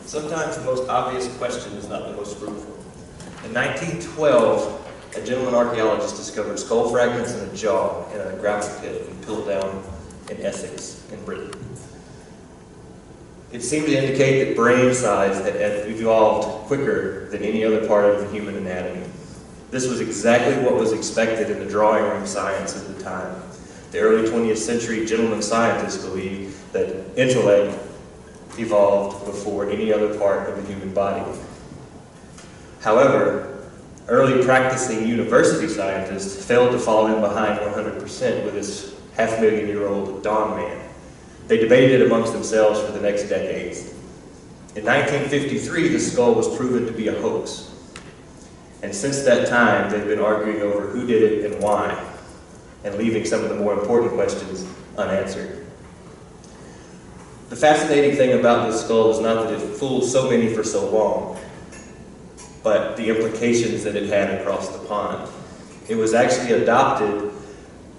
Sometimes the most obvious question is not the most fruitful. In 1912, a gentleman archaeologist discovered skull fragments and a jaw in a gravel pit in Piltdown in Essex, in Britain. It seemed to indicate that brain size had evolved quicker than any other part of the human anatomy. This was exactly what was expected in the drawing room science of the time. The early 20th century gentleman scientists believed that intellect evolved before any other part of the human body. However, early practicing university scientists failed to fall in behind 100% with this half-million-year-old Dawn man. They debated amongst themselves for the next decades. In 1953, the skull was proven to be a hoax. And since that time, they've been arguing over who did it and why, and leaving some of the more important questions unanswered. The fascinating thing about this skull is not that it fooled so many for so long, but the implications that it had across the pond. It was actually adopted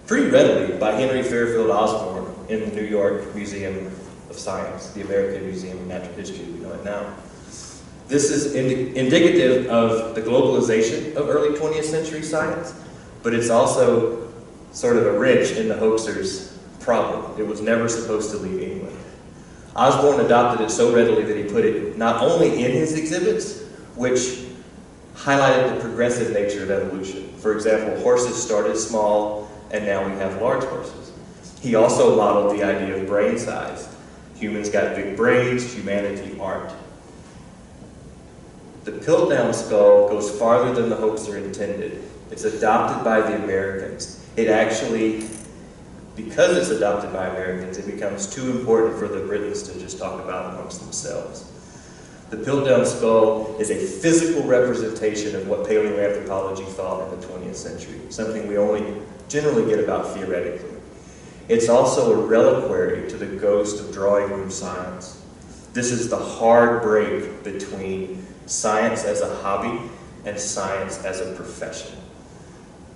pretty readily by Henry Fairfield Osborn in the New York Museum of Science, the American Museum of Natural History, we know it now. This is indicative of the globalization of early 20th century science, but it's also sort of a wrench in the hoaxer's problem. It was never supposed to leave England. Osborn adopted it so readily that he put it not only in his exhibits, which highlighted the progressive nature of evolution. For example, horses started small, and now we have large horses. He also modeled the idea of brain size. Humans got big brains, humanity aren't. The Piltdown skull goes farther than the hoaxer intended. It's adopted by the Americans. It actually, because it's adopted by Americans, it becomes too important for the Britons to just talk about amongst themselves. The Piltdown skull is a physical representation of what paleoanthropology thought in the 20th century, something we only generally get about theoretically. It's also a reliquary to the ghost of drawing room science. This is the hard break between science as a hobby and science as a profession.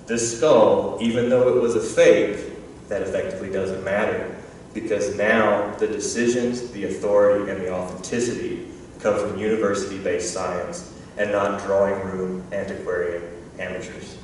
This skull, even though it was a fake, that effectively doesn't matter, because now the decisions, the authority, and the authenticity come from university-based science and not drawing room antiquarian amateurs.